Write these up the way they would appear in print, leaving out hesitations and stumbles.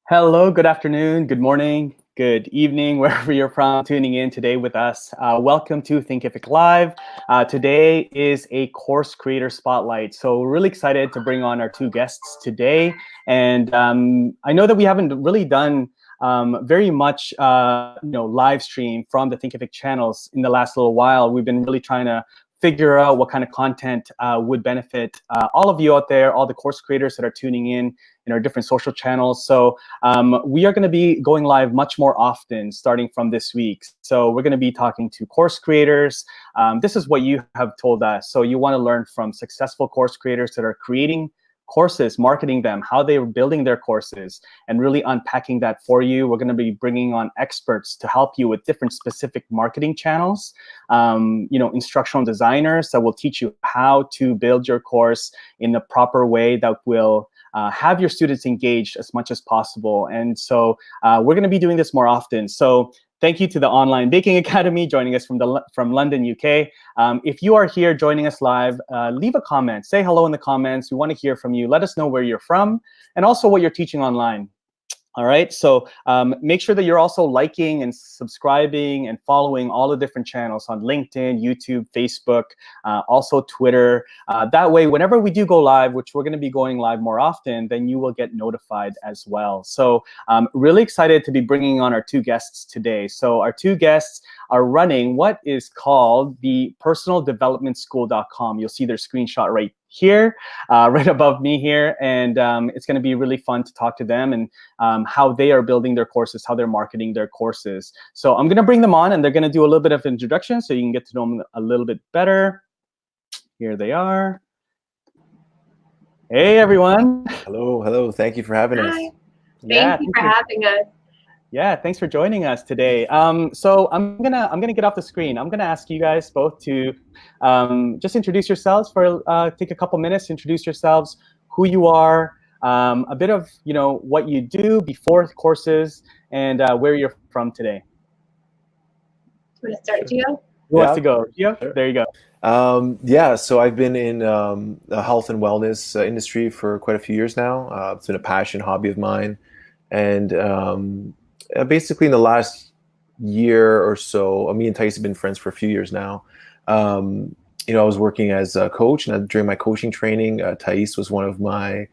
Hello, good afternoon, good morning, good evening, wherever you're from tuning in today with us. Welcome to Thinkifik Live. Today is a course creator spotlight. So we're really excited to bring on our two guests today. And I know that we haven't really done very much live stream from the Thinkifik channels in the last little while. We've been really trying to figure out what kind of content would benefit all of you out there, all the course creators that are tuning in our different social channels. So we are going to be going live much more often starting from this week. So we're going to be talking to course creators. This is what you have told us. So you want to learn from successful course creators that are creating courses, marketing them, how they're building their courses, and really unpacking that for you. We're going to be bringing on experts to help you with different specific marketing channels, instructional designers that will teach you how to build your course in the proper way that will have your students engaged as much as possible. And so we're going to be doing this more often. So thank you to the Online Baking Academy joining us from London, UK. If you are here joining us live, leave a comment. Say hello in the comments. We want to hear from you. Let us know where you're from and also what you're teaching online. All right, so make sure that you're also liking and subscribing and following all the different channels on LinkedIn, YouTube, Facebook, also Twitter. That way, whenever we do go live, which we're going to be going live more often, then you will get notified as well. So really excited to be bringing on our two guests today. So our two guests are running what is called the personaldevelopmentschool.com. You'll see their screenshot right here, right above me here. And it's going to be really fun to talk to them and how they are building their courses, how they're marketing their courses. So I'm going to bring them on and they're going to do a little bit of introduction so you can get to know them a little bit better. Here they are. Hey, everyone. Hello. Thank you for having us. Thank you for having us. Yeah, thanks for joining us today. So I'm gonna get off the screen. I'm gonna ask you guys both to just introduce yourselves for take a couple minutes. Introduce yourselves, who you are, a bit of what you do before courses, and where you're from today. You want to start, Gio? Who wants to go? Gio? Sure. There you go. So I've been in the health and wellness industry for quite a few years now. It's been a passion, hobby of mine, and basically in the last year or so, me and Thais have been friends for a few years now. I was working as a coach, and during my coaching training, Thais was one of my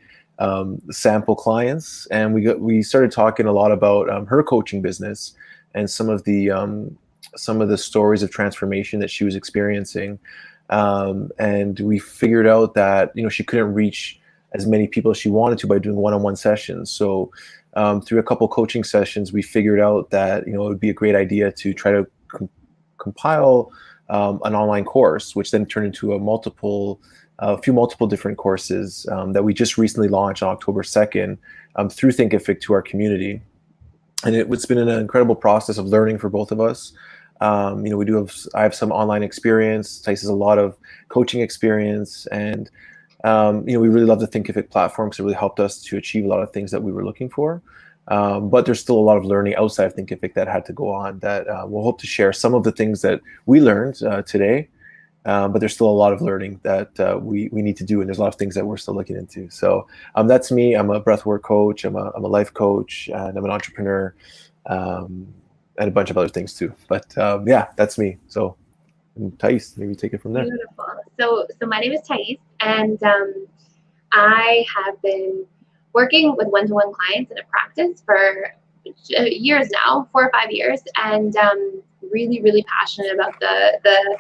sample clients, and we started talking a lot about her coaching business and some of the stories of transformation that she was experiencing. And we figured out that she couldn't reach as many people as she wanted to by doing one-on-one sessions. So through a couple coaching sessions, we figured out that it would be a great idea to try to compile an online course, which then turned into a few multiple different courses that we just recently launched on October 2nd through Thinkifik to our community. And it's been an incredible process of learning for both of us. I have some online experience. Thais has a lot of coaching experience, and we really love the Thinkifik platform because it really helped us to achieve a lot of things that we were looking for. But there's still a lot of learning outside of Thinkifik that had to go on that we'll hope to share some of the things that we learned today. But there's still a lot of learning that we need to do, and there's a lot of things that we're still looking into. So that's me. I'm a breathwork coach. I'm a life coach, and I'm an entrepreneur, and a bunch of other things too. But that's me. So Thais, maybe take it from there. Beautiful. So my name is Thais, and I have been working with one-to-one clients in a practice for years now, 4 or 5 years, and really, really passionate about the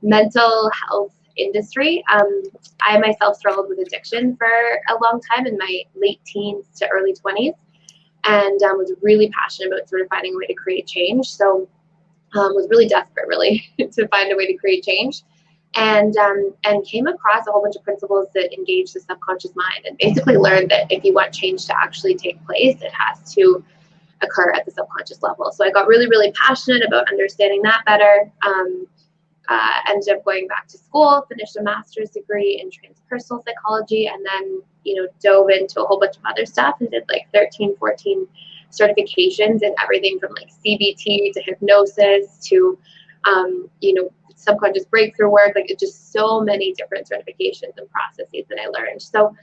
mental health industry. I myself struggled with addiction for a long time in my late teens to early 20s, and was really passionate about sort of finding a way to create change. So was really desperate, really, to find a way to create change, and came across a whole bunch of principles that engage the subconscious mind, and basically learned that if you want change to actually take place, it has to occur at the subconscious level. So I got really, really passionate about understanding that better. Ended up going back to school, finished a master's degree in transpersonal psychology, and then dove into a whole bunch of other stuff and did like 13, 14 certifications in everything from like CBT to hypnosis to subconscious breakthrough work. Like it's just so many different certifications and processes that I learned. So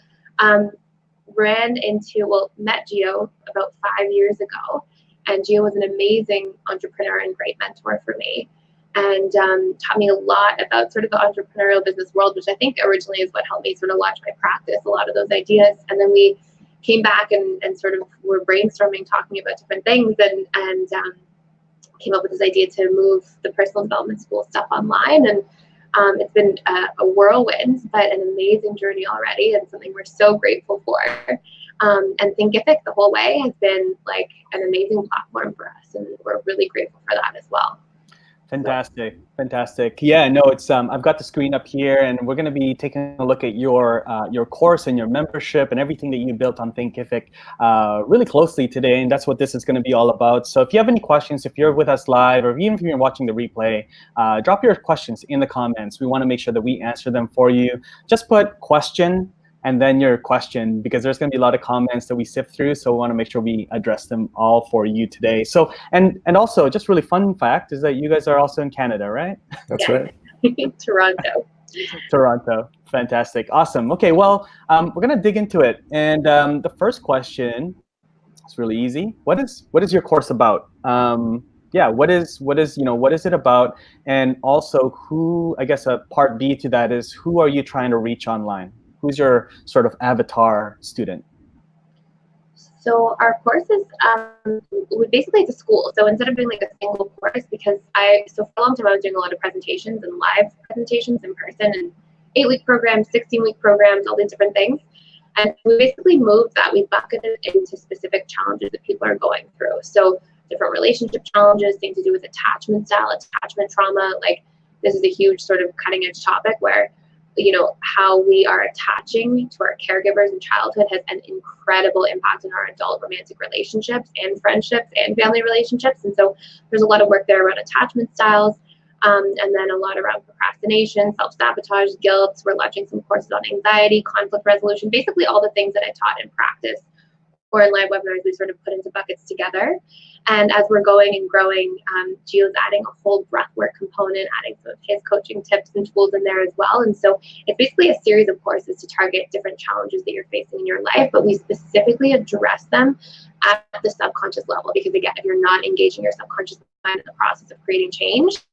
met Gio about 5 years ago, and Gio was an amazing entrepreneur and great mentor for me, and taught me a lot about sort of the entrepreneurial business world, which I think originally is what helped me sort of launch my practice, a lot of those ideas. And then we came back and sort of were brainstorming, talking about different things, and came up with this idea to move the personal development school stuff online. And it's been a whirlwind, but an amazing journey already, and something we're so grateful for. And Thinkifik the whole way has been like an amazing platform for us, and we're really grateful for that as well. Fantastic, fantastic. Yeah, no, it's I've got the screen up here, and we're going to be taking a look at your course and your membership and everything that you built on Thinkifik really closely today, and that's what this is going to be all about. So if you have any questions, if you're with us live, or even if you're watching the replay, drop your questions in the comments. We want to make sure that we answer them for you. Just put question and then your question, because there's going to be a lot of comments that we sift through, so we want to make sure we address them all for you today. So, and also, just really fun fact is that you guys are also in Canada, right? That's right. Toronto. Toronto. Fantastic. Awesome. Okay, well, we're going to dig into it. And the first question is really easy. What is your course about? Yeah, what is it about? And also, who, I guess a part B to that is, who are you trying to reach online? Who's your sort of avatar student? So our course is basically it's a school. So instead of doing like a single course, because for a long time I was doing a lot of presentations and live presentations in person, and 8-week programs, 16-week programs, all these different things. And we basically moved that. We bucketed it into specific challenges that people are going through. So different relationship challenges, things to do with attachment style, attachment trauma. Like this is a huge sort of cutting edge topic where, you know, how we are attaching to our caregivers in childhood has an incredible impact on our adult romantic relationships and friendships and family relationships. And so there's a lot of work there around attachment styles, and then a lot around procrastination, self-sabotage, guilt. We're launching some courses on anxiety, conflict resolution, basically all the things that I taught in practice or in live webinars, we sort of put into buckets together. And as we're going and growing, Gio's adding a whole breathwork component, adding some of his coaching tips and tools in there as well. And so it's basically a series of courses to target different challenges that you're facing in your life, but we specifically address them at the subconscious level. Because again, if you're not engaging your subconscious mind in the process of creating change,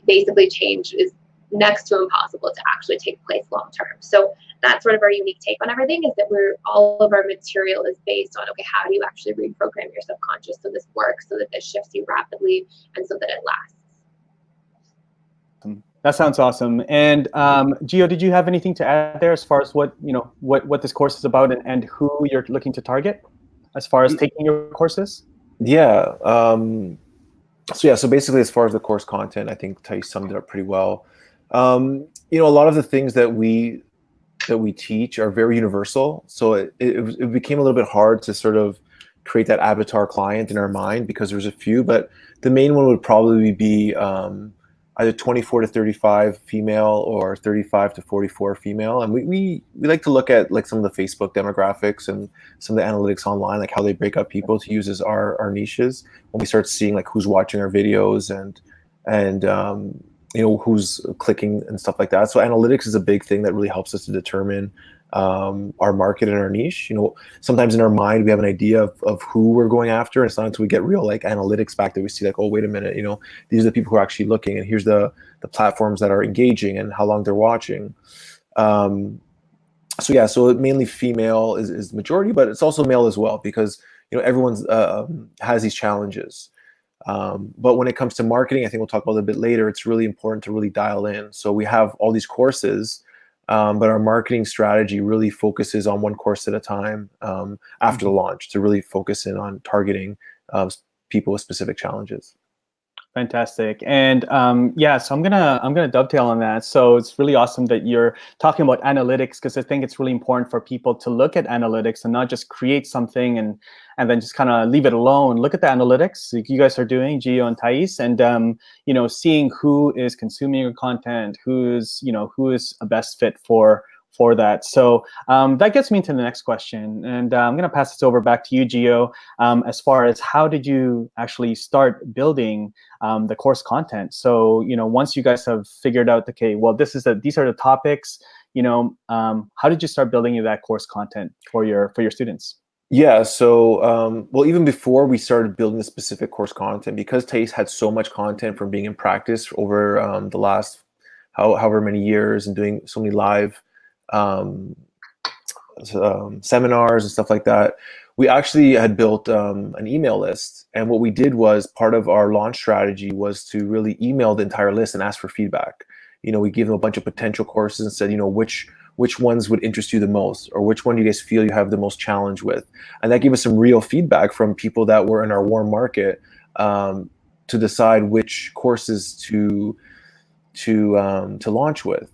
basically change is next to impossible to actually take place long term. So that's sort of our unique take on everything, is that all of our material is based on, okay, how do you actually reprogram your subconscious so this works, so that this shifts you rapidly, and so that it lasts. That sounds awesome. And Gio, did you have anything to add there as far as what this course is about and who you're looking to target as far as taking your courses? Yeah. So basically, as far as the course content, I think Thais summed it up pretty well. A lot of the things that we teach are very universal. So it became a little bit hard to sort of create that avatar client in our mind, because there's a few, but the main one would probably be either 24 to 35 female or 35 to 44 female. And we like to look at like some of the Facebook demographics and some of the analytics online, like how they break up people to use as our niches. When we start seeing like who's watching our videos and who's clicking and stuff like that. So analytics is a big thing that really helps us to determine our market and our niche. Sometimes in our mind we have an idea of who we're going after, and it's not until we get real like analytics back that we see like, oh, wait a minute, these are the people who are actually looking, and here's the platforms that are engaging and how long they're watching. So mainly female is the majority, but it's also male as well, because everyone's has these challenges. But when it comes to marketing, I think we'll talk about it a bit later, it's really important to really dial in. So we have all these courses, but our marketing strategy really focuses on one course at a time after the launch, to really focus in on targeting people with specific challenges. Fantastic. And so I'm gonna dovetail on that. So it's really awesome that you're talking about analytics, because I think it's really important for people to look at analytics and not just create something and then just kind of leave it alone. Look at the analytics like you guys are doing, Gio and Thais, and seeing who is consuming your content, who is a best fit for that. So that gets me into the next question, and I'm going to pass this over back to you, Gio, as far as how did you actually start building the course content? So once you guys have figured out, okay, well, these are the topics, how did you start building that course content for your students? Yeah, so well, even before we started building the specific course content, because Thais had so much content from being in practice over the last however many years and doing so many live um, seminars and stuff like that, we actually had built an email list. And what we did was, part of our launch strategy was to really email the entire list and ask for feedback. We gave them a bunch of potential courses and said, which ones would interest you the most, or which one do you guys feel you have the most challenge with? And that gave us some real feedback from people that were in our warm market, to decide which courses to launch with.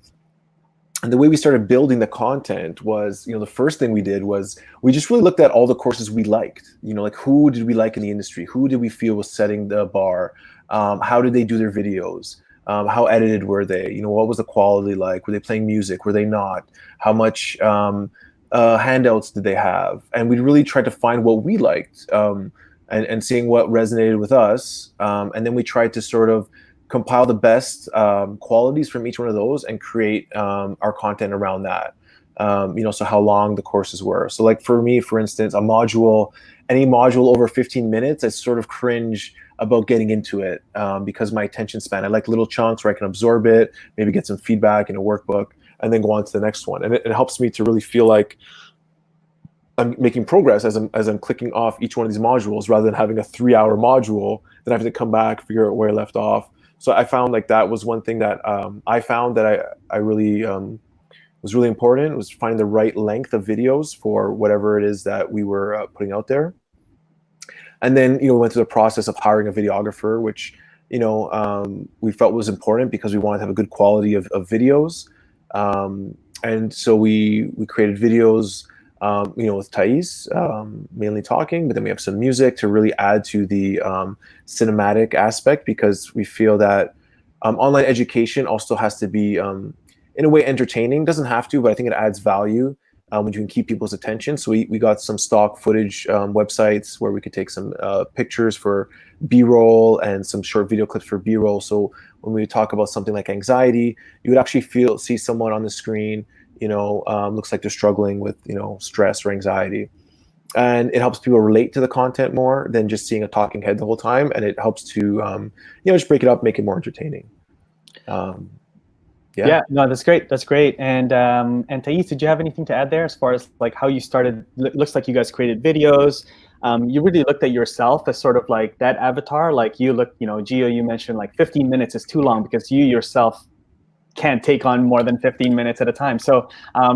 And the way we started building the content was, the first thing we did was we just really looked at all the courses we liked. Like, who did we like in the industry? Who did we feel was setting the bar? How did they do their videos? How edited were they? What was the quality like? Were they playing music? Were they not? How much handouts did they have? And we really tried to find what we liked, and seeing what resonated with us. And then we tried to sort of compile the best qualities from each one of those and create our content around that. So how long the courses were. So like for me, for instance, any module over 15 minutes, I sort of cringe about getting into it, because my attention span, I like little chunks where I can absorb it, maybe get some feedback in a workbook, and then go on to the next one. And it helps me to really feel like I'm making progress as I'm clicking off each one of these modules, rather than having a 3-hour module, then I have to come back, figure out where I left off. So I found like that was one thing that I found that I really was really important, was finding the right length of videos for whatever it is that we were putting out there. And then, we went through the process of hiring a videographer, which, we felt was important because we wanted to have a good quality of videos. And so we created videos, with Thais, mainly talking, but then we have some music to really add to the cinematic aspect, because we feel that online education also has to be, in a way, entertaining. Doesn't have to, but I think it adds value when you can keep people's attention. So we got some stock footage websites where we could take some pictures for B-roll and some short video clips for B-roll. So when we talk about something like anxiety, you would actually see someone on the screen, looks like they're struggling with, stress or anxiety. And it helps people relate to the content more than just seeing a talking head the whole time. And it helps to, just break it up, make it more entertaining. Yeah, no, that's great. That's great. And Thais, did you have anything to add there as far as like how you started? Looks like you guys created videos. You really looked at yourself as sort of like that avatar. Like you look, Gio, you mentioned like 15 minutes is too long because you yourself can't take on more than 15 minutes at a time. So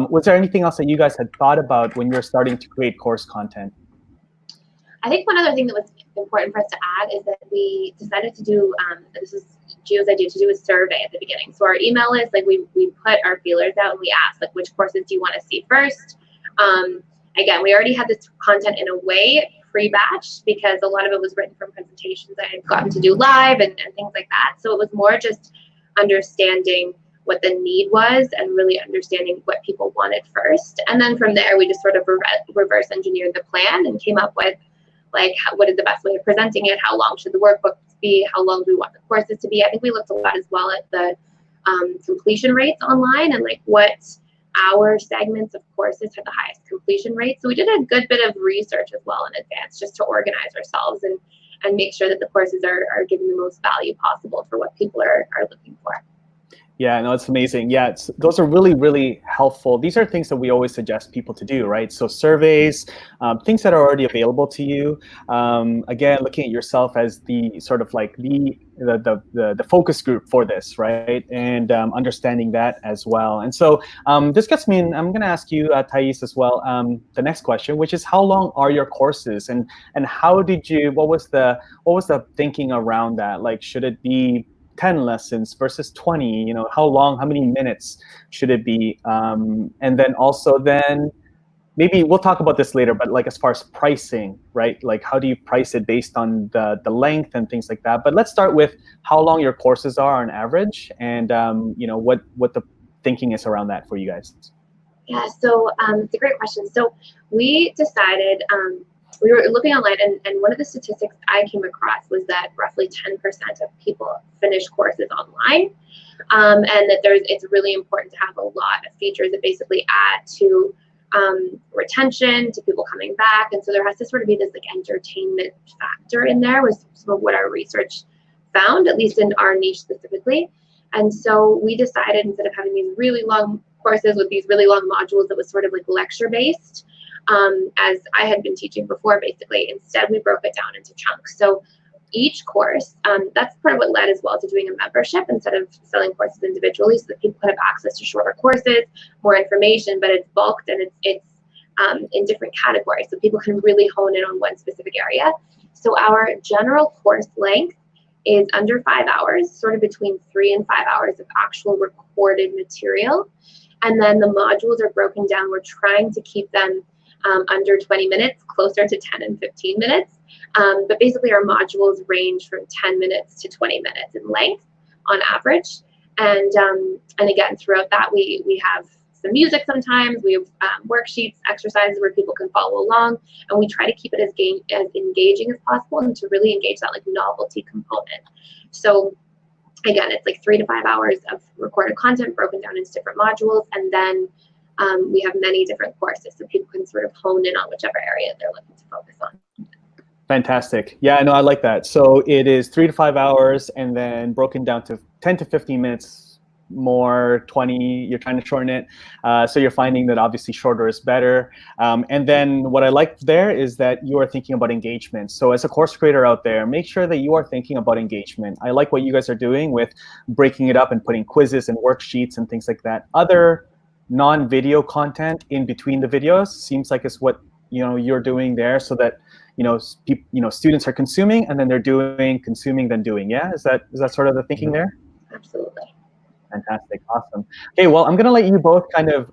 was there anything else that you guys had thought about when you're starting to create course content? I think one other thing that was important for us to add is that we decided to do, this is Gio's idea, to do a survey at the beginning. So our email list, like we put our feelers out and we asked, like, which courses do you want to see first? Again, we already had this content in a way pre-batched because a lot of it was written from presentations I had gotten to do live and things like that. So it was more just understanding what the need was and really understanding what people wanted first. And then from there, we just sort of reverse engineered the plan and came up with like, what is the best way of presenting it? How long should the workbooks be? How long do we want the courses to be? I think we looked a lot as well at the completion rates online and like what our segments of courses had the highest completion rates. So we did a good bit of research as well in advance just to organize ourselves and make sure that the courses are giving the most value possible for what people are looking for. Yeah, no, it's amazing. Yeah, those are really, really helpful. These are things that we always suggest people to do, right? So surveys, things that are already available to you. Again, looking at yourself as the sort of like the focus group for this, right? And understanding that as well. And so this gets me in, I'm going to ask you, Thais, as well, the next question, which is how long are your courses, and how did you? What was the thinking around that? Like, should it be 10 lessons versus 20, how long, how many minutes should it be? And then also maybe we'll talk about this later, but like as far as pricing, right? Like how do you price it based on the length and things like that? But let's start with how long your courses are on average and what the thinking is around that for you guys. Yeah, so it's a great question. So we decided we were looking online, and one of the statistics I came across was that roughly 10% of people finish courses online, and that it's really important to have a lot of features that basically add to retention, to people coming back. And so there has to sort of be this like entertainment factor in there, was some of what our research found, at least in our niche specifically. And so we decided, instead of having these really long courses with these really long modules that was sort of like lecture based, as I had been teaching before, basically, instead we broke it down into chunks. So each course, that's part of what led as well to doing a membership instead of selling courses individually, so that people could have access to shorter courses, more information, but it's bulked and it's in different categories, so people can really hone in on one specific area. So our general course length is under 5 hours, sort of between 3 and 5 hours of actual recorded material. And then the modules are broken down. We're trying to keep them under 20 minutes, closer to 10 and 15 minutes. But basically our modules range from 10 minutes to 20 minutes in length on average. And again, throughout that, we have some music sometimes, we have worksheets, exercises where people can follow along, and we try to keep it as engaging as possible, and to really engage that like novelty component. So again, it's like 3 to 5 hours of recorded content broken down into different modules, and then we have many different courses, so people can sort of hone in on whichever area they're looking to focus on. Fantastic. Yeah, no, I like that. So it is 3 to 5 hours, and then broken down to 10 to 15 minutes more, 20, you're trying to shorten it. So you're finding that obviously shorter is better. And then what I like there is that you are thinking about engagement. So as a course creator out there, make sure that you are thinking about engagement. I like what you guys are doing with breaking it up and putting quizzes and worksheets and things like that. Other non-video content in between the videos seems like it's what you're doing there, so that students are consuming, and then they're doing, consuming, then doing. Yeah, is that sort of the thinking there? Absolutely. Fantastic, awesome. Okay, well, I'm gonna let you both kind of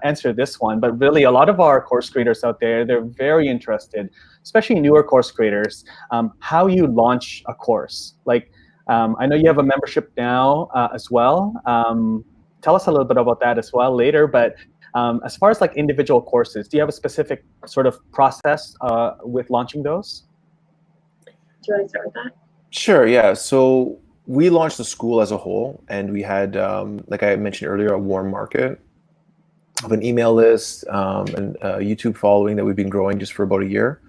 answer this one, but really a lot of our course creators out there, they're very interested, especially newer course creators, how you launch a course. Like, I know you have a membership now as well. Tell us a little bit about that as well later, but as far as like individual courses, do you have a specific sort of process with launching those? Do you want to start with that? Sure, yeah. So we launched the school as a whole, and we had, like I mentioned earlier, a warm market of an email list and a YouTube following that we've been growing just for about a year.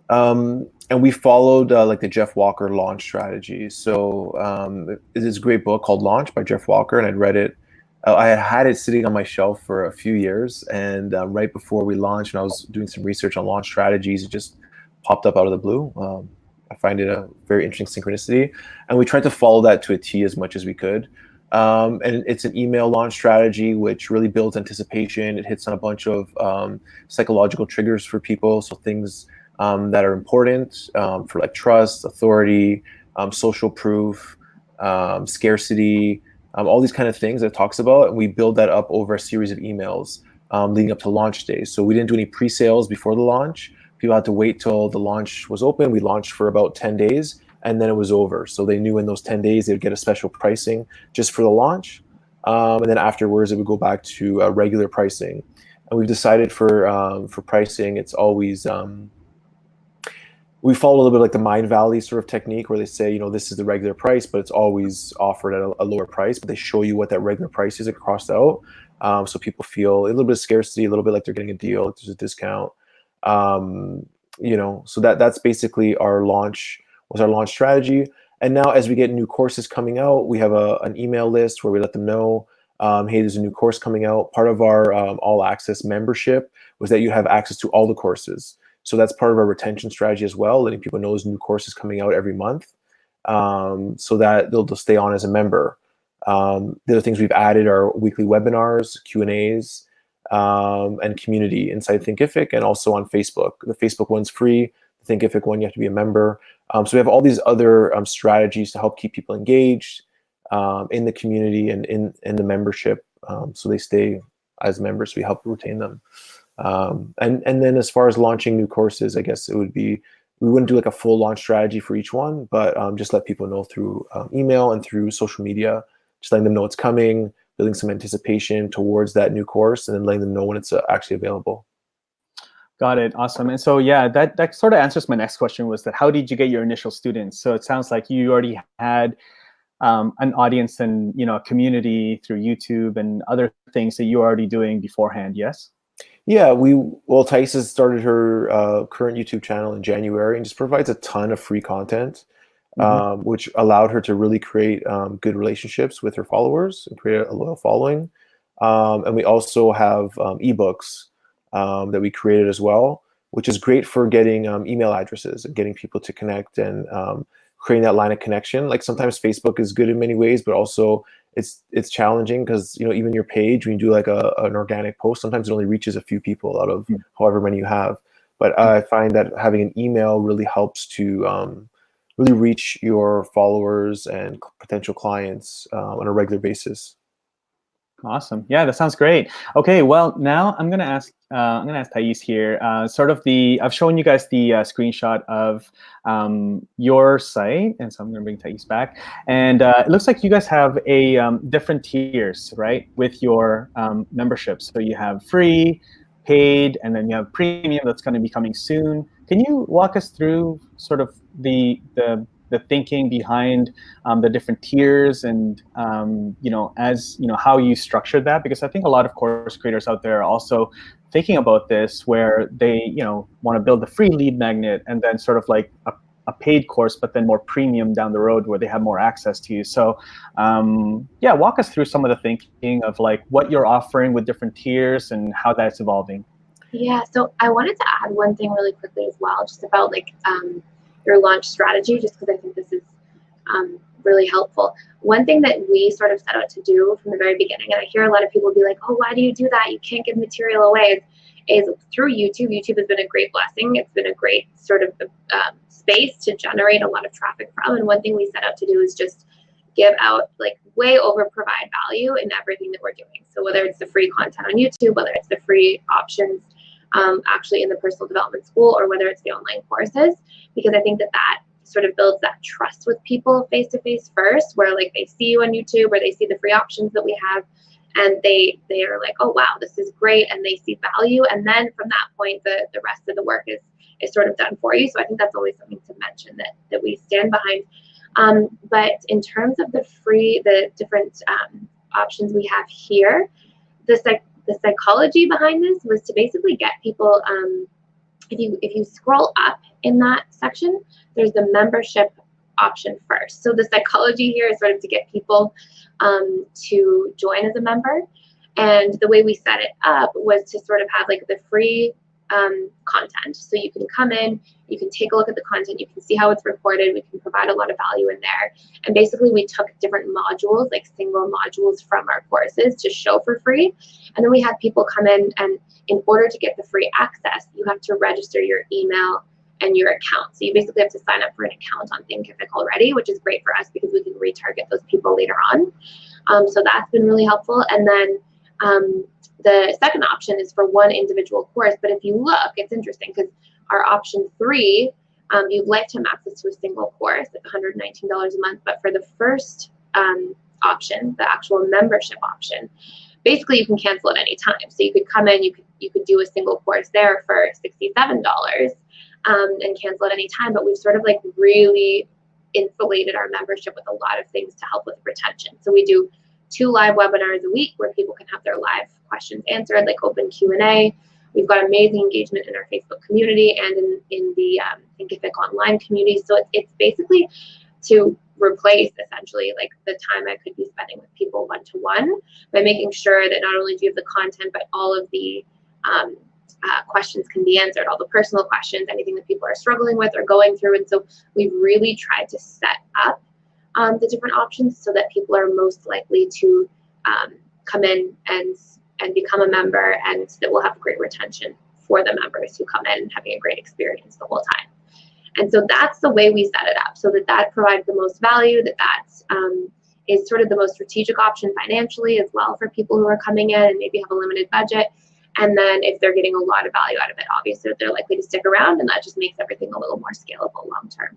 And we followed like the Jeff Walker launch strategy. So it's this great book called Launch by Jeff Walker, and I'd read it. I had it sitting on my shelf for a few years, and right before we launched, and I was doing some research on launch strategies, it just popped up out of the blue. I find it a very interesting synchronicity, and we tried to follow that to a T as much as we could. And it's an email launch strategy which really builds anticipation. It hits on a bunch of psychological triggers for people, so things that are important for like trust, authority, social proof, scarcity, all these kind of things that it talks about, and we build that up over a series of emails leading up to launch day. So we didn't do any pre-sales before the launch. People had to wait till the launch was open. We launched for about 10 days, and then it was over. So they knew in those 10 days they would get a special pricing just for the launch. And then afterwards, it would go back to regular pricing. And we've decided for pricing, it's always, we follow a little bit like the Mind Valley sort of technique, where they say, this is the regular price, but it's always offered at a lower price. But they show you what that regular price is crossed out. So people feel a little bit of scarcity, a little bit like they're getting a deal, like there's a discount. So that's basically our launch strategy. And now as we get new courses coming out, we have an email list where we let them know, hey, there's a new course coming out. Part of our all access membership was that you have access to all the courses. So that's part of our retention strategy as well, letting people know there's new courses coming out every month, so that they'll stay on as a member. The other things we've added are weekly webinars, Q&As, and community inside Thinkifik, and also on Facebook. The Facebook one's free. The Thinkifik one, you have to be a member. So we have all these other strategies to help keep people engaged in the community and in the membership, so they stay as members. We help retain them. And then as far as launching new courses, I guess it would be, we wouldn't do like a full launch strategy for each one, but just let people know through email and through social media, just letting them know it's coming, building some anticipation towards that new course, and then letting them know when it's actually available. Got it. Awesome. And so, yeah, that sort of answers my next question, was that how did you get your initial students? So it sounds like you already had an audience and, a community through YouTube and other things that you were already doing beforehand. Yes. Yeah, Thais has started her current YouTube channel in January and just provides a ton of free content, Hmm. which allowed her to really create good relationships with her followers and create a loyal following. And we also have ebooks that we created as well, which is great for getting email addresses and getting people to connect and creating that line of connection. Like sometimes Facebook is good in many ways, but also it's challenging because even your page, when you do like an organic post, sometimes it only reaches a few people out of however many you have. But I find that having an email really helps to really reach your followers and potential clients on a regular basis. Awesome. Yeah, that sounds great. Okay, well, now I'm gonna ask Thais here. I've shown you guys the screenshot of your site, and so I'm gonna bring Thais back. And it looks like you guys have a different tiers, right, with your memberships. So you have free, paid, and then you have premium that's going to be coming soon. Can you walk us through sort of the thinking behind the different tiers and how you structured that? Because I think a lot of course creators out there are also thinking about this, where they want to build a free lead magnet and then sort of like a paid course, but then more premium down the road where they have more access to you. So yeah, walk us through some of the thinking of like what you're offering with different tiers and how that's evolving. Yeah, so I wanted to add one thing really quickly as well, just about like your launch strategy, just because I think this is really helpful. One thing that we sort of set out to do from the very beginning, and I hear a lot of people be like, oh, why do you do that? You can't give material away, is through YouTube. YouTube has been a great blessing. It's been a great sort of space to generate a lot of traffic from. And one thing we set out to do is just give out like way over provide value in everything that we're doing. So whether it's the free content on YouTube, whether it's the free options actually in the personal development school, or whether it's the online courses, because I think that sort of builds that trust with people face to face first, where like they see you on YouTube or they see the free options that we have, and they are like, oh wow, this is great, and they see value, and then from that point the rest of the work is sort of done for you. So I think that's always something to mention that we stand behind. But in terms of the different options we have here, the psychology behind this was to basically get people, if you scroll up in that section, there's the membership option first. So the psychology here is sort of to get people to join as a member. And the way we set it up was to sort of have like the free content. So you can come in, you can take a look at the content, you can see how it's recorded, we can provide a lot of value in there. And basically we took different modules, like single modules from our courses to show for free. And then we had people come in, and in order to get the free access, you have to register your email and your account. So you basically have to sign up for an account on Thinkifik already, which is great for us because we can retarget those people later on. So that's been really helpful. And then the second option is for one individual course. But if you look, it's interesting because our option 3, you have lifetime access to a single course at $119 a month. But for the first option, the actual membership option, basically you can cancel at any time. So you could come in, you could do a single course there for $67 and cancel at any time. But we've sort of like really insulated our membership with a lot of things to help with retention. So we do 2 live webinars a week where people can have their live questions answered, like open Q&A. We've got amazing engagement in our Facebook community and in the Thinkifik online community. So it's basically to replace essentially like the time I could be spending with people one-to-one by making sure that not only do you have the content, but all of the questions can be answered, all the personal questions, anything that people are struggling with or going through. And so we've really tried to set up the different options so that people are most likely to come in and become a member, and that we'll have great retention for the members who come in having a great experience the whole time. And so that's the way we set it up, so that provides the most value, that is sort of the most strategic option financially as well for people who are coming in and maybe have a limited budget. And then if they're getting a lot of value out of it, obviously they're likely to stick around, and that just makes everything a little more scalable long term.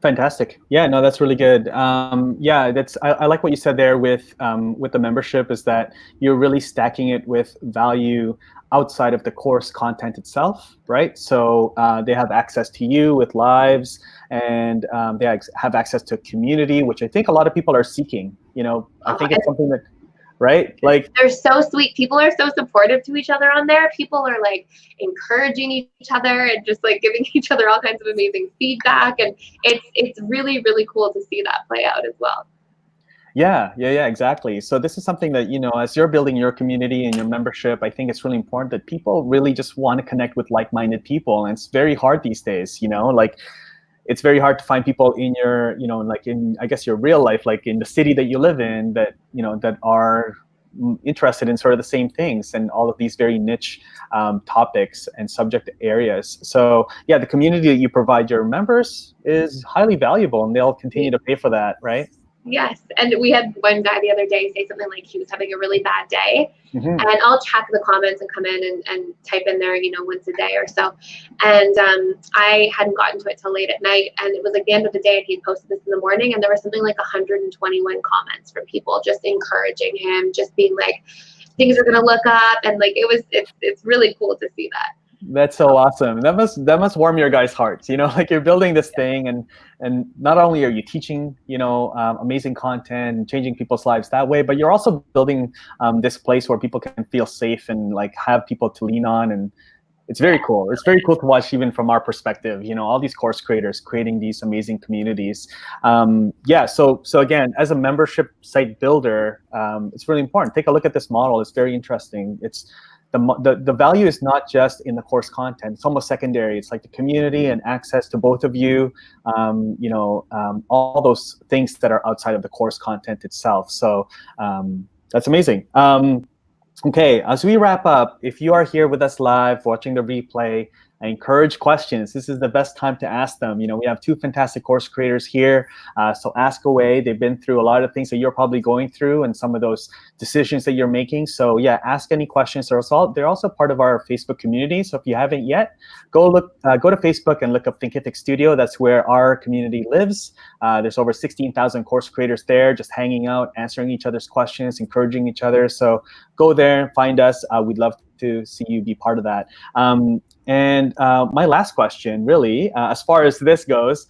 Fantastic. Yeah, no, that's really good. Yeah, I like what you said there with the membership, is that you're really stacking it with value outside of the course content itself, right? So they have access to you with lives, and they have access to a community, which I think a lot of people are seeking. I think it's something that, right? Like, they're so sweet. People are so supportive to each other on there. People are like encouraging each other and just like giving each other all kinds of amazing feedback. And it's really, really cool to see that play out as well. Yeah, exactly. So this is something that, as you're building your community and your membership, I think it's really important that people really just want to connect with like-minded people. And it's very hard these days, like it's very hard to find people in your, like in, I guess, your real life, like in the city that you live in, that, that are interested in sort of the same things and all of these very niche topics and subject areas. So yeah, the community that you provide your members is highly valuable, and they'll continue to pay for that, right? Yes. And we had one guy the other day say something like he was having a really bad day. And I'll check the comments and come in and type in there, once a day or so. And I hadn't gotten to it till late at night. And it was like the end of the day, and he posted this in the morning. And there was something like 121 comments from people just encouraging him, just being like, things are going to look up. And like, it's really cool to see that. That's so awesome. That must warm your guys' hearts. Like you're building this thing, and not only are you teaching, amazing content and changing people's lives that way, but you're also building this place where people can feel safe and like have people to lean on. And it's very cool. It's very cool to watch, even from our perspective. All these course creators creating these amazing communities. So again, as a membership site builder, it's really important. Take a look at this model. It's very interesting. It's the value is not just in the course content. It's almost secondary. It's like the community and access to both of you, all those things that are outside of the course content itself. So that's amazing. Okay, as we wrap up, if you are here with us live, watching the replay, I encourage questions. This is the best time to ask them. We have two fantastic course creators here, so ask away. They've been through a lot of things that you're probably going through and some of those decisions that you're making. So yeah, ask any questions. They're also part of our Facebook community. So if you haven't yet, go to Facebook and look up Thinkifik Studio. That's where our community lives. There's over 16,000 course creators there, just hanging out, answering each other's questions, encouraging each other. So go there and find us. We'd love to see you be part of that. And my last question, really, as far as this goes,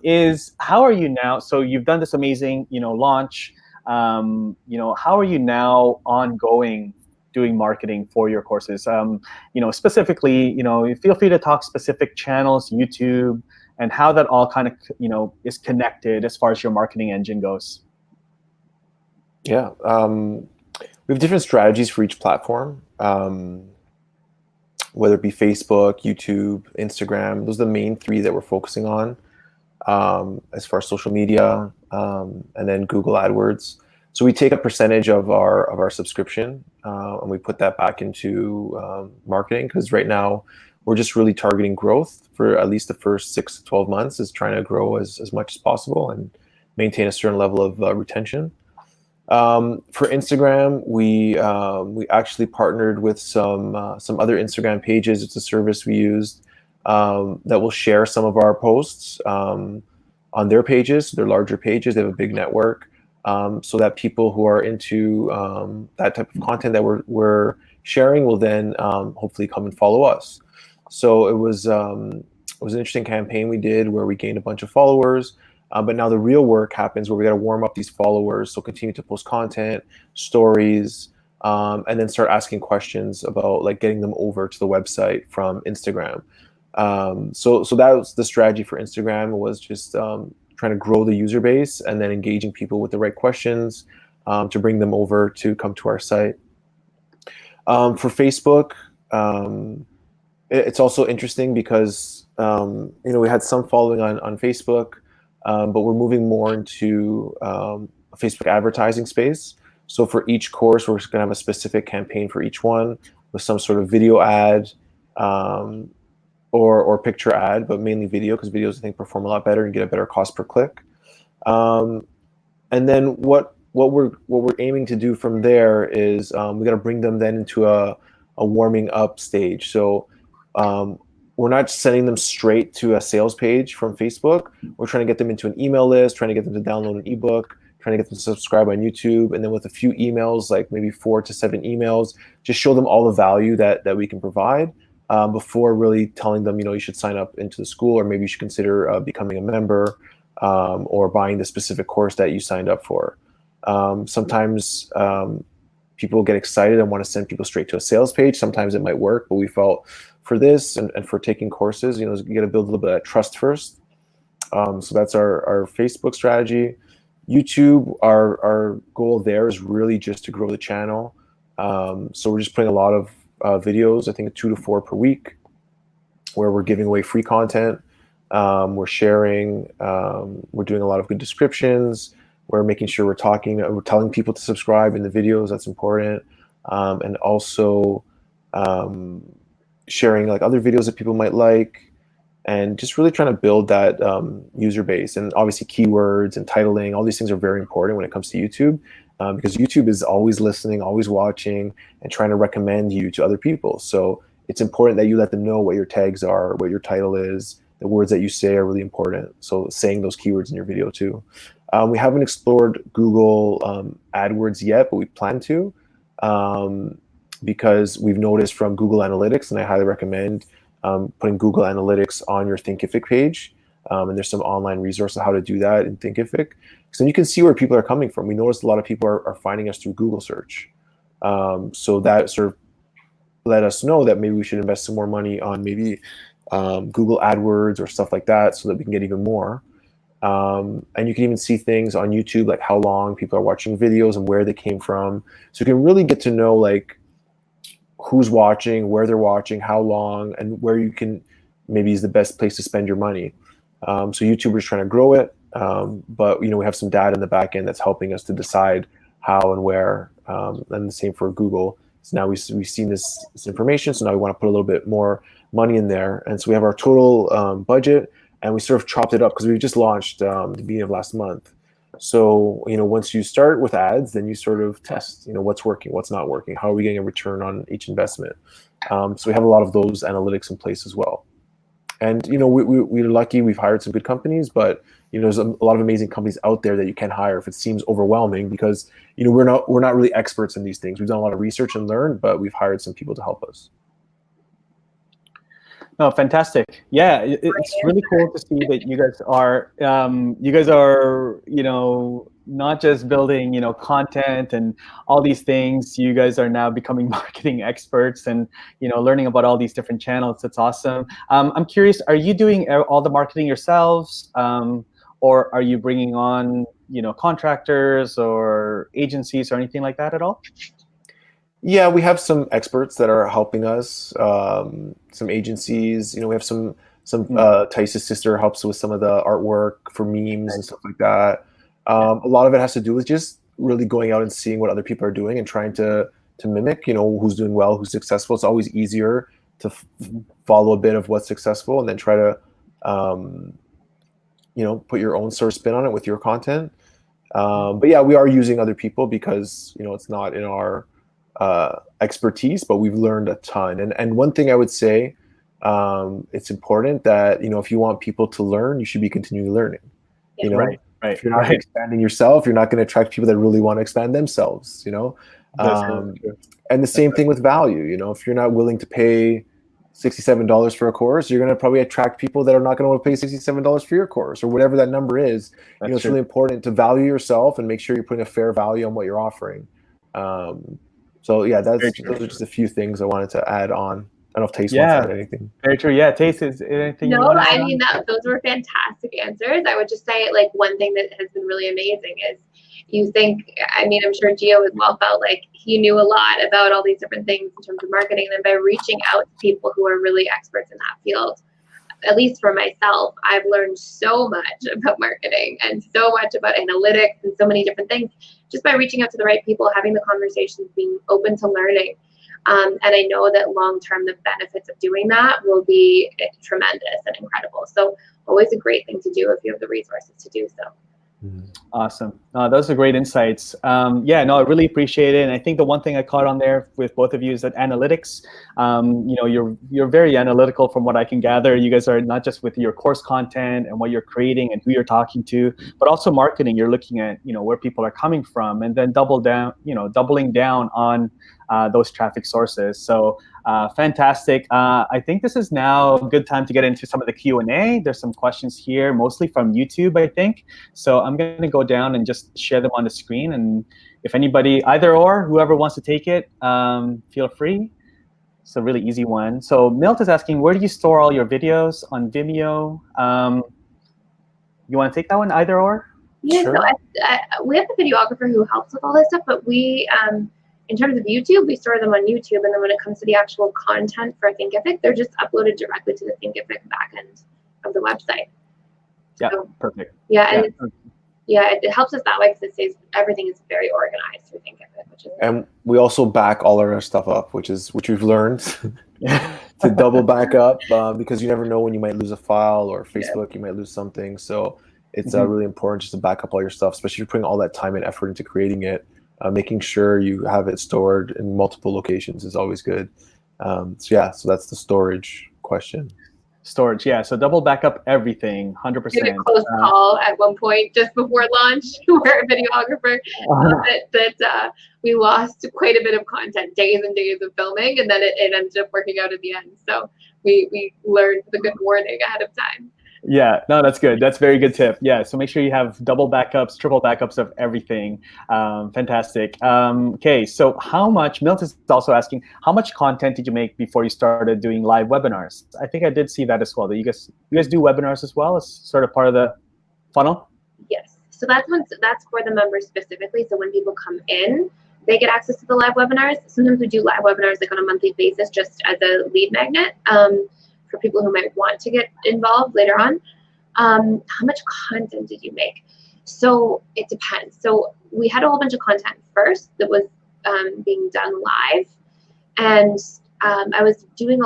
is how are you now? So you've done this amazing, launch. How are you now ongoing doing marketing for your courses? Specifically, feel free to talk specific channels, YouTube, and how that all kind of, is connected as far as your marketing engine goes. Yeah, we have different strategies for each platform. Whether it be Facebook, YouTube, Instagram, those are the main three that we're focusing on as far as social media, and then Google AdWords. So we take a percentage of our subscription and we put that back into marketing, because right now we're just really targeting growth for at least the first 6 to 12 months, is trying to grow as much as possible and maintain a certain level of retention. For Instagram, we actually partnered with some other Instagram pages. It's a service we used that will share some of our posts on their pages. They're larger pages. They have a big network, so that people who are into that type of content that we're sharing will then hopefully come and follow us. So it was an interesting campaign we did where we gained a bunch of followers. But now the real work happens where we got to warm up these followers. So continue to post content, stories, and then start asking questions about like getting them over to the website from Instagram. So that was the strategy for Instagram, was just trying to grow the user base and then engaging people with the right questions to bring them over to come to our site. For Facebook, it's also interesting because we had some following on Facebook. But we're moving more into a Facebook advertising space. So for each course, we're going to have a specific campaign for each one with some sort of video ad or picture ad, but mainly video, because videos I think perform a lot better and get a better cost per click. And then what we're aiming to do from there is we got to bring them then into a warming up stage. So we're not sending them straight to a sales page from Facebook. We're trying to get them into an email list, trying to get them to download an ebook, trying to get them to subscribe on YouTube, and then with a few emails, like maybe 4 to 7 emails, just show them all the value that we can provide before really telling them, you should sign up into the school, or maybe you should consider becoming a member, or buying the specific course that you signed up for. Sometimes people get excited and want to send people straight to a sales page. Sometimes it might work, but we felt for this and for taking courses, you got to build a little bit of trust first. So that's our Facebook strategy. YouTube, our goal there is really just to grow the channel. So we're just putting a lot of videos, I think 2 to 4 per week, where we're giving away free content. We're sharing, we're doing a lot of good descriptions. We're making sure we're telling people to subscribe in the videos. That's important. And also sharing like other videos that people might like, and just really trying to build that user base. And obviously keywords and titling, all these things are very important when it comes to YouTube, because YouTube is always listening, always watching, and trying to recommend you to other people. So it's important that you let them know what your tags are, what your title is. The words that you say are really important. So saying those keywords in your video too. We haven't explored Google AdWords yet, but we plan to, because we've noticed from Google Analytics, and I highly recommend putting Google Analytics on your Thinkifik page. And there's some online resources on how to do that in Thinkifik. So you can see where people are coming from. We noticed a lot of people are finding us through Google search. So that sort of let us know that maybe we should invest some more money on maybe Google AdWords or stuff like that, so that we can get even more. And you can even see things on YouTube, like how long people are watching videos and where they came from. So you can really get to know like who's watching, where they're watching, how long, and where you can maybe is the best place to spend your money. So YouTube is trying to grow it, but we have some data in the back end that's helping us to decide how and where. And the same for Google. So now we've seen this information, so now we want to put a little bit more money in there. And so we have our total budget, and we sort of chopped it up because we just launched the beginning of last month. So, once you start with ads, then you sort of test, what's working, what's not working, how are we getting a return on each investment? So we have a lot of those analytics in place as well. And, we're lucky we've hired some good companies, but, there's a lot of amazing companies out there that you can hire if it seems overwhelming, because, we're not really experts in these things. We've done a lot of research and learned, but we've hired some people to help us. No, fantastic. Yeah, it's really cool to see that you guys are, not just building, content and all these things. You guys are now becoming marketing experts and, learning about all these different channels. That's awesome. I'm curious, are you doing all the marketing yourselves, or are you bringing on, contractors or agencies or anything like that at all? Yeah, we have some experts that are helping us, some agencies. We have some Thais' sister helps with some of the artwork for memes and stuff like that. A lot of it has to do with just really going out and seeing what other people are doing and trying to mimic, who's doing well, who's successful. It's always easier to follow a bit of what's successful and then try to, put your own sort of spin on it with your content. But yeah, we are using other people because, it's not in our expertise, but we've learned a ton. And one thing I would say, it's important that, if you want people to learn, you should be continually learning. Right. If you're not expanding yourself, you're not going to attract people that really want to expand themselves, And the same thing with value. If you're not willing to pay $67 for a course, you're going to probably attract people that are not going to want to pay $67 for your course, or whatever that number is. It's really important to value yourself and make sure you're putting a fair value on what you're offering. So yeah, those are just a few things I wanted to add on. I don't know if Thais wants to add anything. Very true. Yeah, Thais, is anything? No, I mean those were fantastic answers. I would just say, like, one thing that has been really amazing is you think. I mean, I'm sure Gio as well felt like he knew a lot about all these different things in terms of marketing. And by reaching out to people who are really experts in that field, at least for myself, I've learned so much about marketing and so much about analytics and so many different things just by reaching out to the right people, having the conversations, being open to learning. And I know that long-term, the benefits of doing that will be tremendous and incredible. So always a great thing to do if you have the resources to do so. Awesome. Those are great insights. Yeah, no, I really appreciate it. And I think the one thing I caught on there with both of you is that analytics. You're very analytical from what I can gather. You guys are not just with your course content and what you're creating and who you're talking to, but also marketing. You're looking at where people are coming from, and then doubling down on those traffic sources. So fantastic. I think this is now a good time to get into some of the Q&A. There's some questions here, mostly from YouTube, I think. So I'm going to go down and just share them on the screen. And if anybody, either or, whoever wants to take it, feel free. It's a really easy one. So Milt is asking, where do you store all your videos? On Vimeo? You want to take that one, either or? Yeah, Sure. so we have a videographer who helps with all this stuff, but we, in terms of YouTube, we store them on YouTube, and then when it comes to the actual content for Thinkifik, they're just uploaded directly to the Thinkifik backend of the website. Yeah, so, perfect. Yeah, and it helps us that way because it says everything is very organized through Thinkifik, which is. And we also back all our stuff up, which we've learned to double back up because you never know when you might lose a file, or Facebook, you might lose something. So it's really important just to back up all your stuff, especially if you're putting all that time and effort into creating it. Making sure you have it stored in multiple locations is always good. So that's the storage question. Storage, yeah. So double back up everything, 100%. We had a close call at one point just before launch where a videographer that we lost quite a bit of content, days and days of filming, and then it ended up working out at the end. So we learned the good warning ahead of time. Yeah, no, that's good. That's a very good tip. Yeah, so make sure you have double backups, triple backups of everything. Fantastic. Okay, so Milt is also asking, how much content did you make before you started doing live webinars? I think I did see that as well. You guys do webinars as well as sort of part of the funnel? Yes, so that's for the members specifically. So when people come in, they get access to the live webinars. Sometimes we do live webinars like on a monthly basis just as a lead magnet. For people who might want to get involved later on. How much content did you make? So it depends. So we had a whole bunch of content first that was being done live. And I was doing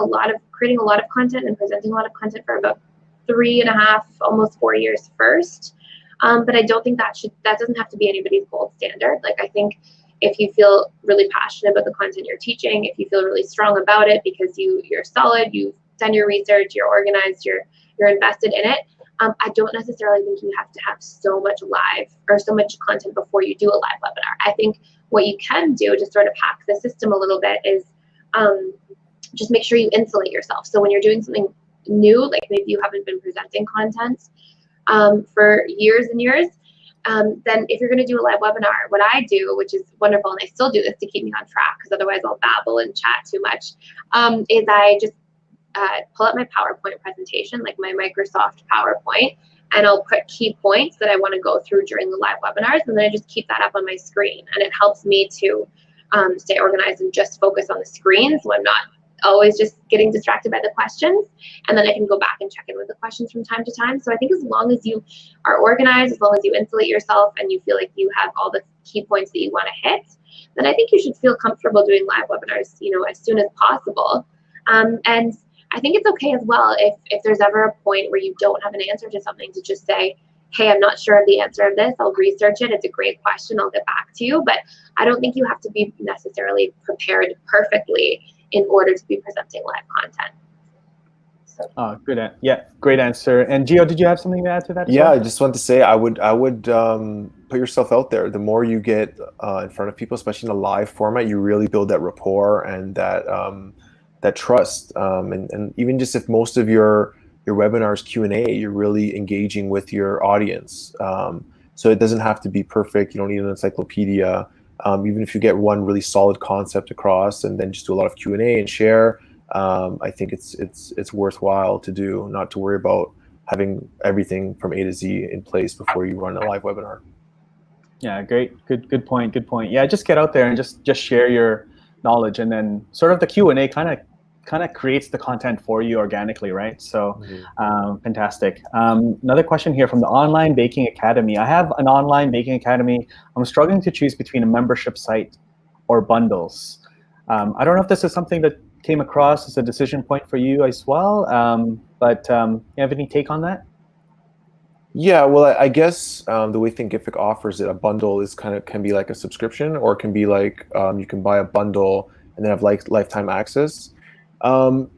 creating a lot of content and presenting a lot of content for about 3.5, almost 4 years first. But I don't think that doesn't have to be anybody's gold standard. Like, I think if you feel really passionate about the content you're teaching, if you feel really strong about it because you're solid, you've done your research, you're organized, you're invested in it, I don't necessarily think you have to have so much content before you do a live webinar. I think what you can do to sort of hack the system a little bit is just make sure you insulate yourself. So when you're doing something new, like maybe you haven't been presenting content for years and years, then if you're going to do a live webinar, what I do, which is wonderful, and I still do this to keep me on track because otherwise I'll babble and chat too much, is I just pull up my PowerPoint presentation, like my Microsoft PowerPoint, and I'll put key points that I want to go through during the live webinars, and then I just keep that up on my screen, and it helps me to stay organized and just focus on the screen, so I'm not always just getting distracted by the questions, and then I can go back and check in with the questions from time to time. So I think as long as you are organized, as long as you insulate yourself and you feel like you have all the key points that you want to hit, then I think you should feel comfortable doing live webinars, as soon as possible. And I think it's okay as well if there's ever a point where you don't have an answer to something to just say, hey, I'm not sure of the answer of this. I'll research it. It's a great question. I'll get back to you. But I don't think you have to be necessarily prepared perfectly in order to be presenting live content. So. Great answer. And Gio, did you have something to add to that? Yeah, I just want to say I would put yourself out there. The more you get in front of people, especially in a live format, you really build that rapport and that trust. And even just if most of your webinar is Q&A, you're really engaging with your audience. So it doesn't have to be perfect. You don't need an encyclopedia. Even if you get one really solid concept across and then just do a lot of Q&A and share, I think it's worthwhile to do, not to worry about having everything from A to Z in place before you run a live webinar. Yeah, great. Good point. Yeah, just get out there and just share your knowledge, and then sort of the Q&A kind of creates the content for you organically, right? So fantastic. Another question here from the Online Baking Academy. I have an online baking academy. I'm struggling to choose between a membership site or bundles. I don't know if this is something that came across as a decision point for you as well, but you have any take on that? Yeah, well, I guess the way Thinkific offers it, a bundle is kind of can be like a subscription, or it can be like you can buy a bundle and then have like lifetime access.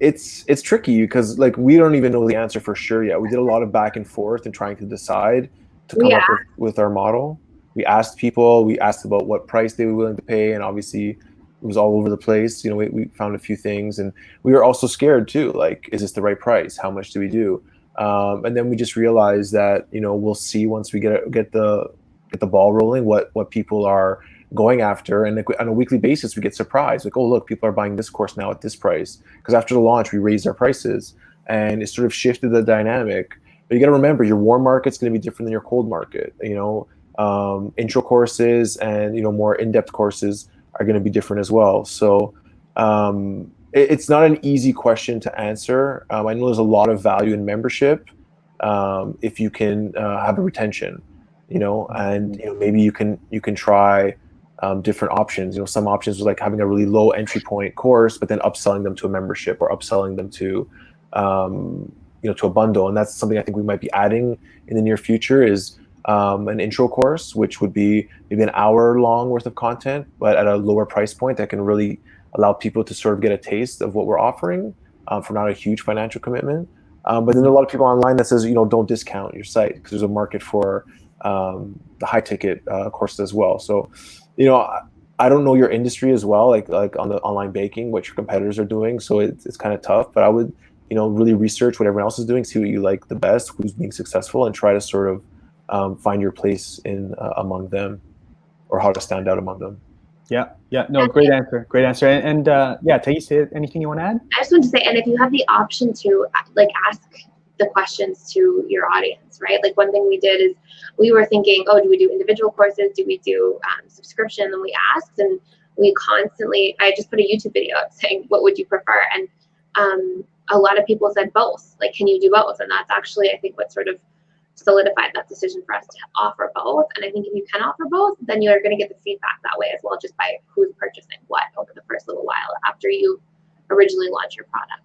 It's tricky because like we don't even know the answer for sure yet. We did a lot of back and forth and trying to decide to come We up with our model. We asked people, we asked about what price they were willing to pay, and obviously it was all over the place. You know, we found a few things, and we were also scared too. Like, is this the right price? How much do we do? And then we just realized that we'll see once we get the ball rolling what people are going after, and like on a weekly basis we get surprised, like, oh look, people are buying this course now at this price, because after the launch we raised our prices and it sort of shifted the dynamic. But you got to remember, your warm market's going to be different than your cold market. Intro courses and more in-depth courses are going to be different as well. So it's not an easy question to answer. I know there's a lot of value in membership if you can have a retention, and maybe you can try different options. Some options are like having a really low entry point course, but then upselling them to a membership or upselling them to to a bundle. And that's something I think we might be adding in the near future is an intro course, which would be maybe an hour long worth of content, but at a lower price point that can really allow people to sort of get a taste of what we're offering for not a huge financial commitment. But then there are a lot of people online that says, don't discount your site because there's a market for the high ticket courses as well. So, I don't know your industry as well, like on the online baking, what your competitors are doing. So it's kind of tough, but I would, really research what everyone else is doing, see what you like the best, who's being successful, and try to sort of find your place in among them, or how to stand out among them. Yeah. No, great answer. And yeah, Thais, anything you want to add? I just want to say, and if you have the option to like ask the questions to your audience, right? Like one thing we did is we were thinking, oh, do we do individual courses? Do we do subscription? And we asked, and we constantly, I just put a YouTube video up saying, what would you prefer? And a lot of people said both. Like, can you do both? And that's actually, I think, what sort of solidified that decision for us to offer both. And I think if you can offer both, then you're going to get the feedback that way as well, just by who's purchasing what over the first little while after you originally launch your product.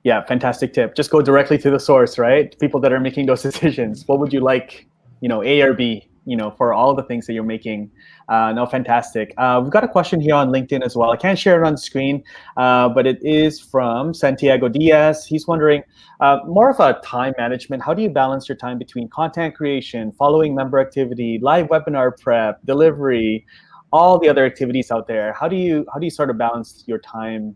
Yeah, fantastic tip. Just go directly to the source, right? People that are making those decisions. What would you like, A or B, for all the things that you're making? No, fantastic. We've got a question here on LinkedIn as well. I can't share it on screen, but it is from Santiago Diaz. He's wondering, more of a time management. How do you balance your time between content creation, following member activity, live webinar prep, delivery, all the other activities out there? How do you sort of balance your time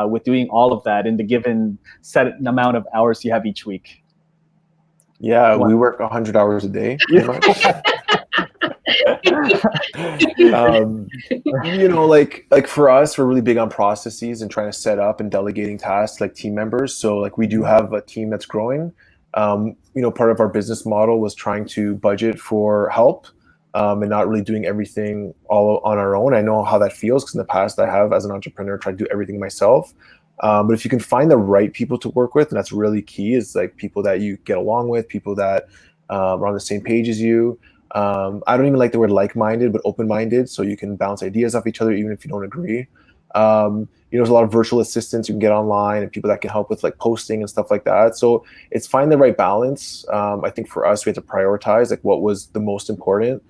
with doing all of that in the given set amount of hours you have each week? Yeah, we work 100 hours a day, pretty much. Like for us, we're really big on processes and trying to set up and delegating tasks like team members. So like we do have a team that's growing. Part of our business model was trying to budget for help and not really doing everything all on our own. I know how that feels because in the past I have, as an entrepreneur, tried to do everything myself. But if you can find the right people to work with, and that's really key, is like people that you get along with, people that are on the same page as you. I don't even like the word like-minded, but open-minded, so you can bounce ideas off each other even if you don't agree. There's a lot of virtual assistants you can get online and people that can help with like posting and stuff like that. So it's find the right balance. I think for us, we had to prioritize like what was the most important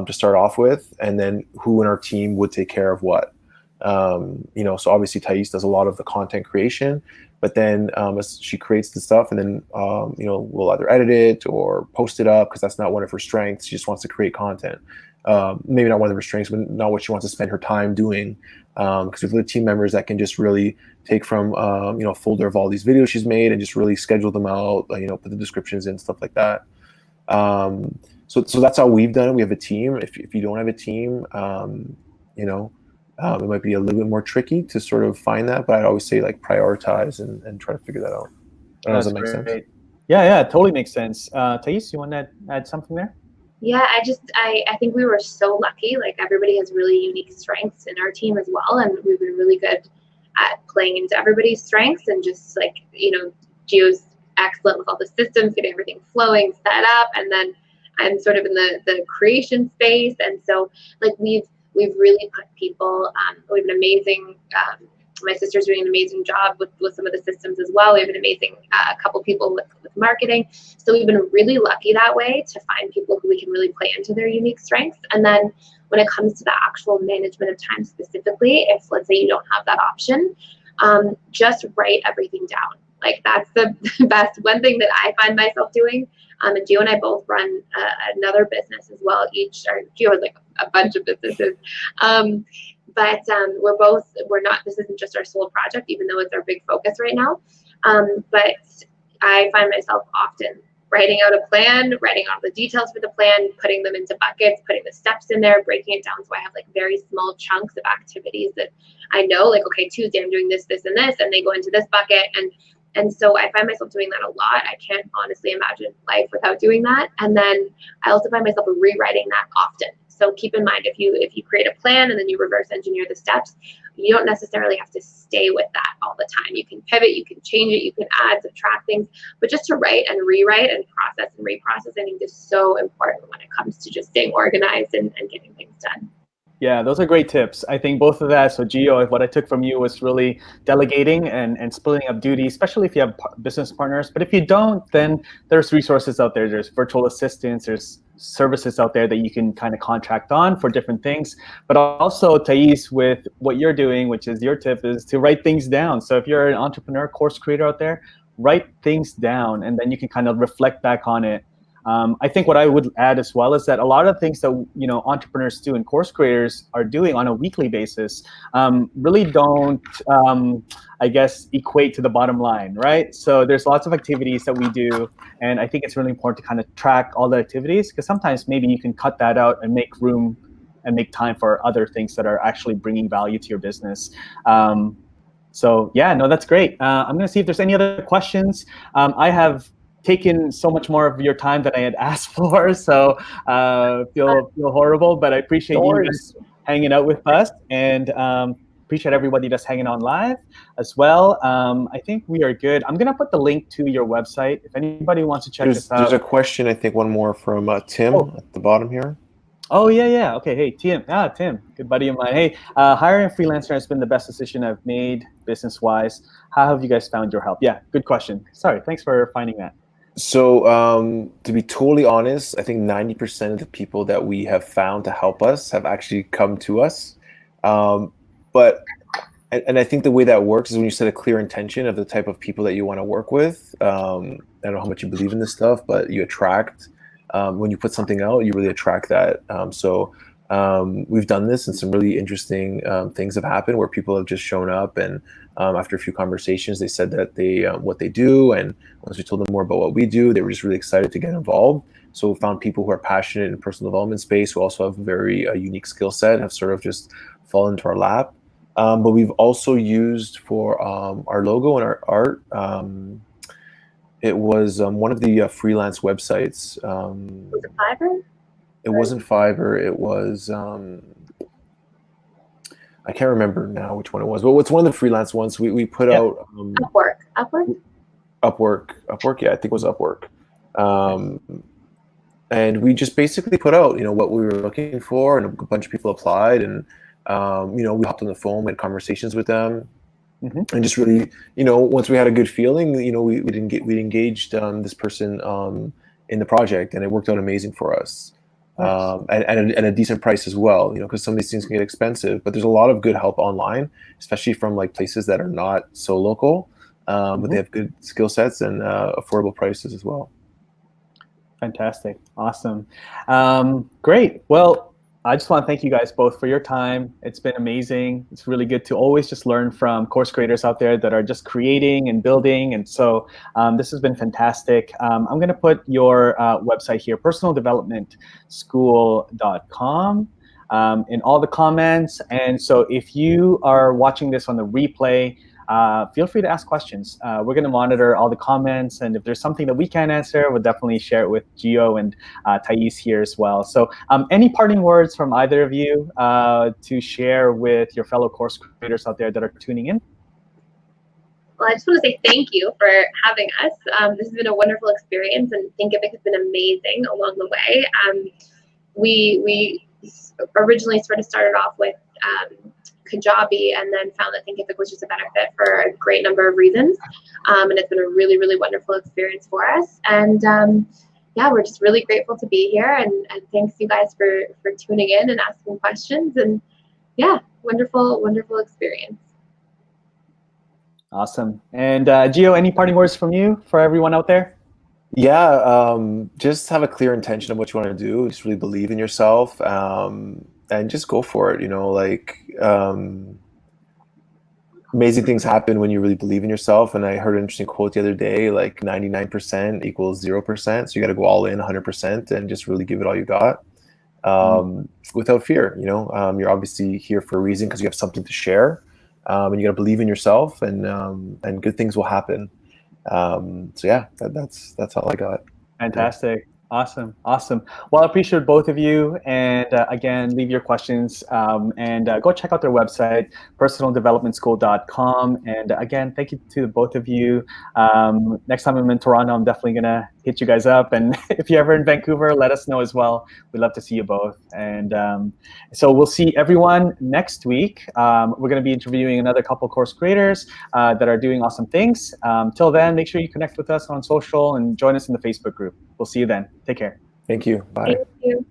to start off with, and then who in our team would take care of what. So obviously Thais does a lot of the content creation, but then as she creates the stuff, and then we'll either edit it or post it up because that's not one of her strengths. She just wants to create content. Maybe not one of her strengths, but not what she wants to spend her time doing. Because there's other team members that can just really take from a folder of all these videos she's made and just really schedule them out. Put the descriptions in, stuff like that. So that's how we've done it. We have a team. If you don't have a team, it might be a little bit more tricky to sort of find that, but I'd always say like prioritize and try to figure that out. Does that make sense? Yeah, it totally makes sense. Thais, you want to add something there? Yeah, I think we were so lucky. Like everybody has really unique strengths in our team as well, and we've been really good at playing into everybody's strengths, and just like Gio's excellent with all the systems, getting everything flowing, set up, and then I'm sort of in the creation space, and so like we've really put people. We have an amazing. My sister's doing an amazing job with some of the systems as well. We have an amazing couple people with marketing. So we've been really lucky that way to find people who we can really play into their unique strengths. And then when it comes to the actual management of time specifically, if let's say you don't have that option, just write everything down. Like that's the best. One thing that I find myself doing, and Gio and I both run another business as well. Gio has like a bunch of businesses. But we're not, this isn't just our sole project, even though it's our big focus right now. But I find myself often writing out a plan, writing out the details for the plan, putting them into buckets, putting the steps in there, breaking it down so I have like very small chunks of activities that I know, like, okay, Tuesday I'm doing this, this, and this, and they go into this bucket. And so I find myself doing that a lot. I can't honestly imagine life without doing that. And then I also find myself rewriting that often. So keep in mind, if you create a plan and then you reverse engineer the steps, you don't necessarily have to stay with that all the time. You can pivot, you can change it, you can add, subtract things, but just to write and rewrite and process and reprocess, I think is so important when it comes to just staying organized and getting things done. Yeah, those are great tips. I think both of that. So Gio, what I took from you was really delegating and splitting up duties, especially if you have business partners. But if you don't, then there's resources out there. There's virtual assistants, there's services out there that you can kind of contract on for different things. But also, Thais, with what you're doing, which is your tip, is to write things down. So if you're an entrepreneur, course creator out there, write things down, and then you can kind of reflect back on it. I think what I would add as well is that a lot of things that entrepreneurs do and course creators are doing on a weekly basis really don't, I guess, equate to the bottom line, right? So there's lots of activities that we do, and I think it's really important to kind of track all the activities, because sometimes maybe you can cut that out and make room and make time for other things that are actually bringing value to your business. So yeah, no, that's great. I'm going to see if there's any other questions. I have taken so much more of your time than I had asked for, so feel horrible, but I appreciate you guys hanging out with us, and appreciate everybody that's hanging on live as well. I think we are good. I'm gonna put the link to your website if anybody wants to check this out. There's a question, I think, one more from Tim at the bottom here. Oh, yeah. Okay, hey, Tim, good buddy of mine. Hey, hiring a freelancer has been the best decision I've made business-wise. How have you guys found your help? Yeah, good question. Sorry, thanks for finding that. So to be totally honest, I think 90% of the people that we have found to help us have actually come to us. But I think the way that works is when you set a clear intention of the type of people that you want to work with. I don't know how much you believe in this stuff, but you attract, when you put something out, you really attract that. So we've done this, and some really interesting things have happened where people have just shown up, and after a few conversations, they said that they what they do, and once we told them more about what we do, they were just really excited to get involved. So we found people who are passionate in personal development space, who also have a very unique skill set, have sort of just fallen into our lap. But we've also used for our logo and our art, it was one of the freelance websites. Was it Fiverr? It wasn't Fiverr. It was, I can't remember now which one it was, but it's one of the freelance ones. We put out Upwork. Yeah, I think it was Upwork. And we just basically put out, what we were looking for, and a bunch of people applied, and we hopped on the phone, had conversations with them, and just really, once we had a good feeling, we engaged this person in the project, and it worked out amazing for us. And a decent price as well, because some of these things can get expensive, but there's a lot of good help online, especially from like places that are not so local, but they have good skill sets and affordable prices as well. Fantastic. Awesome. Great. Well, I just want to thank you guys both for your time. It's been amazing. It's really good to always just learn from course creators out there that are just creating and building. And so this has been fantastic. I'm going to put your website here, personaldevelopmentschool.com, in all the comments. And so if you are watching this on the replay, feel free to ask questions. We're going to monitor all the comments, and if there's something that we can't answer, we'll definitely share it with Gio and Thais here as well. So any parting words from either of you to share with your fellow course creators out there that are tuning in? Well, I just want to say thank you for having us. This has been a wonderful experience, and Thinkifik has been amazing along the way. We originally sort of started off with Kajabi, and then found that Thinkifik was just a better fit for a great number of reasons. and it's been a really, really wonderful experience for us. And yeah, we're just really grateful to be here, and thanks you guys for tuning in and asking questions. And yeah, wonderful, wonderful experience. Awesome. And Gio, any parting words from you for everyone out there? Yeah, just have a clear intention of what you want to do. Just really believe in yourself, and just go for it. You know, like amazing things happen when you really believe in yourself. And I heard an interesting quote the other day, like 99% equals 0%. So you got to go all in 100% and just really give it all you got, without fear. You know, you're obviously here for a reason because you have something to share, and you got to believe in yourself, and good things will happen. So yeah, that's all I got. Fantastic. Awesome. Awesome. Well, I appreciate both of you. And again, leave your questions, and go check out their website, personaldevelopmentschool.com. And again, thank you to both of you. Next time I'm in Toronto, I'm definitely going to hit you guys up. And if you're ever in Vancouver, let us know as well. We'd love to see you both. And so we'll see everyone next week. We're going to be interviewing another couple course creators that are doing awesome things. Till then, make sure you connect with us on social and join us in the Facebook group. We'll see you then. Take care. Thank you. Bye. Thank you.